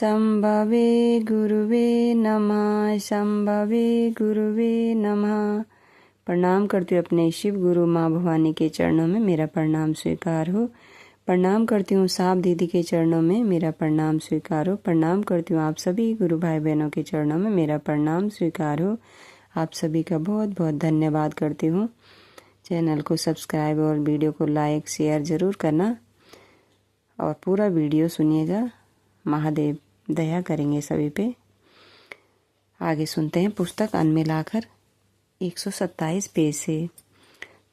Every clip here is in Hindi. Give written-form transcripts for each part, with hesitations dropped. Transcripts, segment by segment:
शंभवे गुरुवे नमः। शंभवे गुरुवे नमः। प्रणाम करती हूँ अपने शिव गुरु माँ भवानी के चरणों में, मेरा प्रणाम स्वीकार हो। प्रणाम करती हूँ साप दीदी के चरणों में, मेरा प्रणाम स्वीकार हो। प्रणाम करती हूँ आप सभी गुरु भाई बहनों के चरणों में, मेरा प्रणाम स्वीकार हो। आप सभी का बहुत बहुत धन्यवाद करती हूँ। चैनल को सब्सक्राइब और वीडियो को लाइक शेयर ज़रूर करना और पूरा वीडियो सुनिएगा। महादेव दया करेंगे सभी पे। आगे सुनते हैं पुस्तक अन्न मिलाकर 127 पेज से।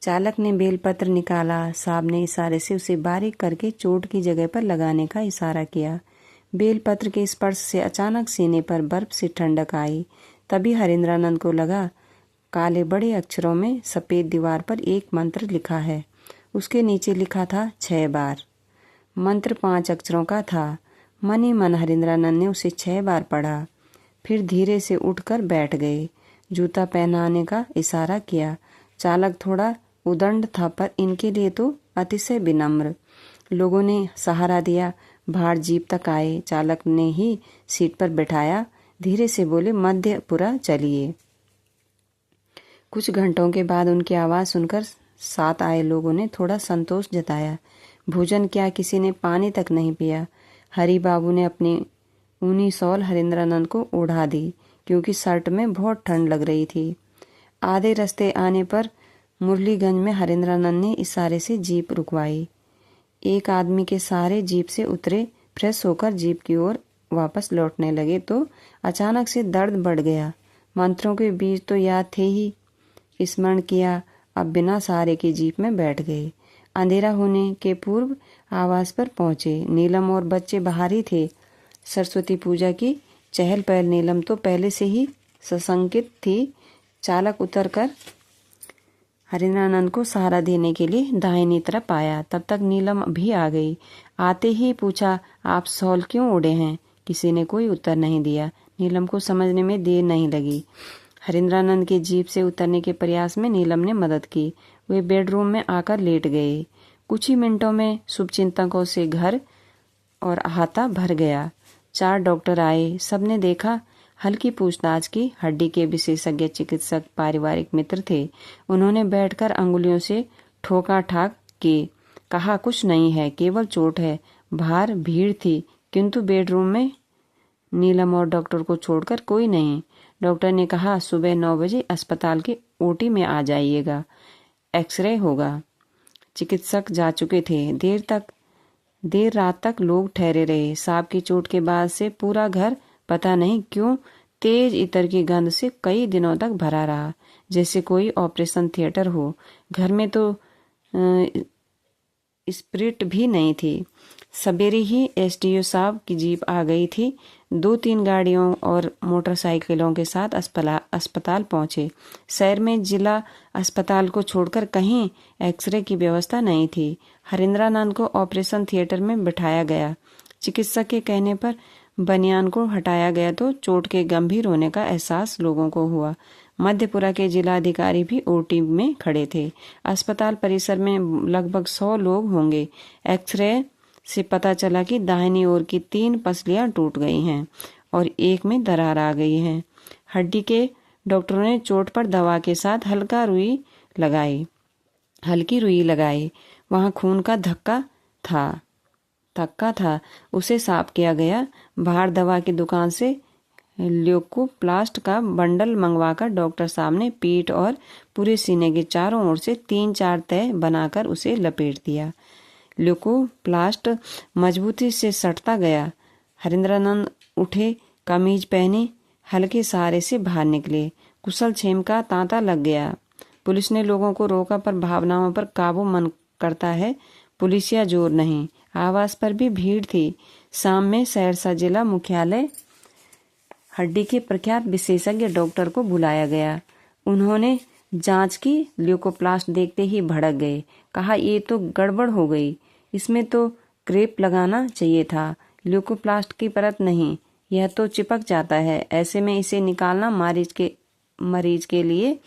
चालक ने बेलपत्र निकाला। साहब ने इशारे से उसे बारीक करके चोट की जगह पर लगाने का इशारा किया। बेलपत्र के स्पर्श से अचानक सीने पर बर्फ से ठंडक आई। तभी हरेंद्रानंद को लगा काले बड़े अक्षरों में सफ़ेद दीवार पर एक मंत्र लिखा है। उसके नीचे लिखा था 6 बार। मंत्र 5 अक्षरों का था। मन ही मन हरेंद्रानंद ने उसे 6 बार पढ़ा। फिर धीरे से उठकर बैठ गए। जूता पहनाने का इशारा किया। चालक थोड़ा उदंड था, पर इनके लिए तो अतिशय विनम्र। लोगों ने सहारा दिया। भाड़ जीप तक आए। चालक ने ही सीट पर बैठाया। धीरे से बोले, मध्यपुरा चलिए। कुछ घंटों के बाद उनकी आवाज़ सुनकर साथ आए लोगों ने थोड़ा संतोष जताया। भोजन क्या, किसी ने पानी तक नहीं पिया। हरि बाबू ने अपनी ऊनी शॉल हरेंद्रानंद को ओढ़ा दी, क्योंकि शर्ट में बहुत ठंड लग रही थी। आधे रास्ते आने पर मुरलीगंज में हरेंद्रानंद ने इशारे से जीप रुकवाई। एक आदमी के सहारे जीप से उतरे। फ्रेश होकर जीप की ओर वापस लौटने लगे तो अचानक से दर्द बढ़ गया। मंत्रों के बीच तो याद थे ही, स्मरण किया। अब बिना सहारे की जीप में बैठ गए। अंधेरा होने के पूर्व आवास पर पहुंचे। नीलम और बच्चे बाहर ही थे। सरस्वती पूजा की चहल पहल नीलम तो पहले से ही सशंकित थी। चालक उतरकर हरेंद्रानंद को सहारा देने के लिए दाहिनी तरफ आया। तब तक नीलम भी आ गई। आते ही पूछा, आप शॉल क्यों ओढ़े हैं? किसी ने कोई उत्तर नहीं दिया। नीलम को समझने में देर नहीं लगी। हरेंद्रानंद के जीप से उतरने के प्रयास में नीलम ने मदद की। वे बेडरूम में आकर लेट गए। कुछ ही मिनटों में शुभचिंतकों से घर और अहाता भर गया। 4 डॉक्टर आए। सबने देखा। हल्की पूछताछ की। हड्डी के विशेषज्ञ चिकित्सक पारिवारिक मित्र थे। उन्होंने बैठकर अंगुलियों से ठोका ठाक की। कहा, कुछ नहीं है, केवल चोट है। बाहर भीड़ थी, किंतु बेडरूम में नीलम और डॉक्टर को छोड़कर कोई नहीं। डॉक्टर ने कहा, सुबह 9 बजे अस्पताल के ओटी में आ जाइएगा, एक्सरे होगा। चिकित्सक जा चुके थे। देर रात तक लोग ठहरे रहे। सांप की चोट के बाद से पूरा घर पता नहीं क्यों तेज इत्र की गंध से कई दिनों तक भरा रहा, जैसे कोई ऑपरेशन थिएटर हो। घर में तो स्पिरिट भी नहीं थी। सवेरे ही एसडीओ साहब की जीप आ गई थी। 2-3 गाड़ियों और मोटरसाइकिलों के साथ अस्पताल पहुंचे। शहर में जिला अस्पताल को छोड़कर कहीं एक्सरे की व्यवस्था नहीं थी। हरेंद्रानंद को ऑपरेशन थिएटर में बिठाया गया। चिकित्सक के कहने पर बनियान को हटाया गया तो चोट के गंभीर होने का एहसास लोगों को हुआ। मध्यपुरा के जिलाधिकारी भी ओटी में खड़े थे। अस्पताल परिसर में लगभग 100 लोग होंगे। एक्सरे से पता चला कि दाहिनी ओर की 3 पसलियां टूट गई हैं और एक में दरार आ गई है। हड्डी के डॉक्टरों ने चोट पर दवा के साथ हल्की रुई लगाई। वहां खून का थक्का था, उसे साफ किया गया। बाहर दवा की दुकान से ल्यूकोप्लास्ट का बंडल मंगवाकर डॉक्टर साहब ने पीठ और पूरे सीने के चारों ओर से 3-4 तह बनाकर उसे लपेट दिया। ल्यूकोप्लास्ट मजबूती से सटता गया। हरेंद्रानंद उठे, कमीज पहनी, हल्के सहारे से बाहर निकले। कुशल क्षेम का तांता लग गया। पुलिस ने लोगों को रोका, पर भावनाओं पर काबू मन करता है, पुलिसिया जोर नहीं। आवास पर भी भीड़ थी। शाम में सहरसा जिला मुख्यालय हड्डी के प्रख्यात विशेषज्ञ डॉक्टर को बुलाया गया। उन्होंने जांच की। ल्यूकोप्लास्ट देखते ही भड़क गए। कहा, ये तो गड़बड़ हो गई, इसमें तो क्रेप लगाना चाहिए था, ल्यूकोप्लास्ट की परत नहीं, यह तो चिपक जाता है। ऐसे में इसे निकालना मरीज के लिए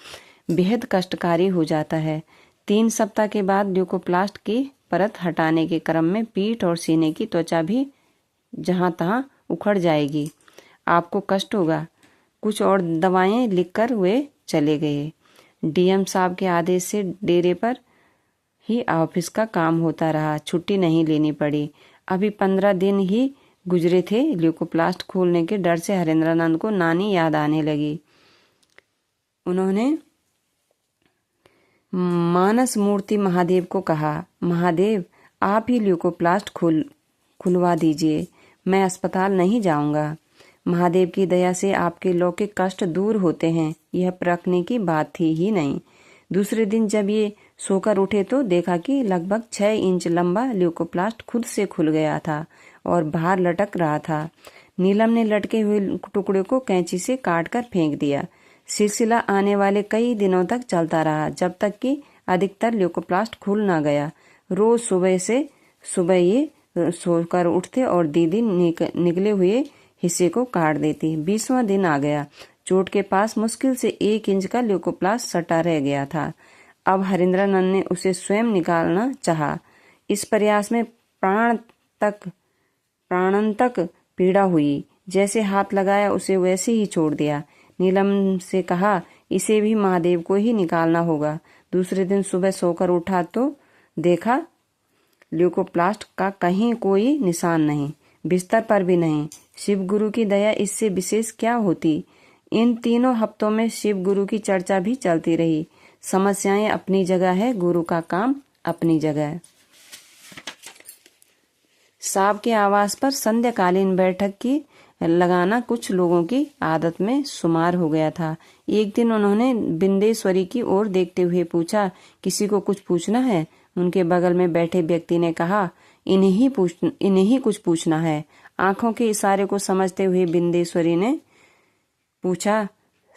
बेहद कष्टकारी हो जाता है। 3 सप्ताह के बाद ल्यूकोप्लास्ट की परत हटाने के क्रम में पीठ और सीने की त्वचा भी जहां तहां उखड़ जाएगी, आपको कष्ट होगा। कुछ और दवाएं लिखकर वे चले गए। डीएम साहब के आदेश से डेरे पर ही ऑफिस का काम होता रहा, छुट्टी नहीं लेनी पड़ी। अभी 15 दिन ही गुजरे थे। ल्यूकोप्लास्ट खोलने के डर से हरेंद्रानंद को नानी याद आने लगी। उन्होंने मानस मूर्ति महादेव को कहा, महादेव आप ही ल्यूकोप्लास्ट खुलवा दीजिए, मैं अस्पताल नहीं जाऊंगा। महादेव की दया से आपके लौकिक कष्ट दूर होते हैं, यह परखने की बात थी ही नहीं। दूसरे दिन जब ये सोकर उठे तो देखा कि लगभग 6 इंच लंबा ल्यूकोप्लास्ट खुद से खुल गया था और बाहर लटक रहा था। नीलम ने लटके हुए टुकड़े को कैंची से काटकर फेंक दिया। सिलसिला आने वाले कई दिनों तक चलता रहा, जब तक कि अधिकतर ल्यूकोप्लास्ट खुल न गया। रोज सुबह ये सोकर उठते और दीदी निकले हुए हिस्से को काट देती। 20वां दिन आ गया। चोट के पास मुश्किल से 1 इंच का ल्यूकोप्लास्ट सटा रह गया था। अब हरेंद्रानंद ने उसे स्वयं निकालना चाहा। इस प्रयास में प्राणन तक पीड़ा हुई। जैसे हाथ लगाया उसे वैसे ही छोड़ दिया। नीलम से कहा, इसे भी महादेव को ही निकालना होगा। दूसरे दिन सुबह सोकर उठा तो देखा ल्यूकोप्लास्ट का कहीं कोई निशान नहीं, बिस्तर पर भी नहीं। शिव गुरु की दया इससे विशेष क्या होती। इन 3 हफ्तों में शिव गुरु की चर्चा भी चलती रही। समस्याएं अपनी जगह है, गुरु का काम अपनी जगह। साहब के आवास पर संध्याकालीन बैठक की लगाना कुछ लोगों की आदत में शुमार हो गया था। एक दिन उन्होंने बिंदेश्वरी की ओर देखते हुए पूछा, किसी को कुछ पूछना है? उनके बगल में बैठे व्यक्ति ने कहा, इन्हें कुछ पूछना है। आंखों के इशारे को समझते हुए बिंदेश्वरी ने पूछा,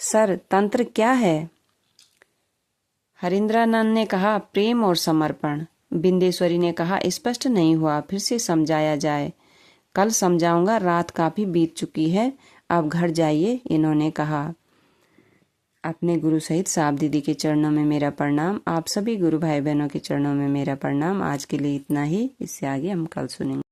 सर तंत्र क्या है? हरेंद्रानंद ने कहा, प्रेम और समर्पण। बिंदेश्वरी ने कहा, स्पष्ट नहीं हुआ, फिर से समझाया जाए। कल समझाऊंगा, रात काफी बीत चुकी है, अब घर जाइए, इन्होंने कहा। अपने गुरु सहित साहब दीदी के चरणों में मेरा प्रणाम। आप सभी गुरु भाई बहनों के चरणों में मेरा प्रणाम। आज के लिए इतना ही, इससे आगे हम कल सुनेंगे।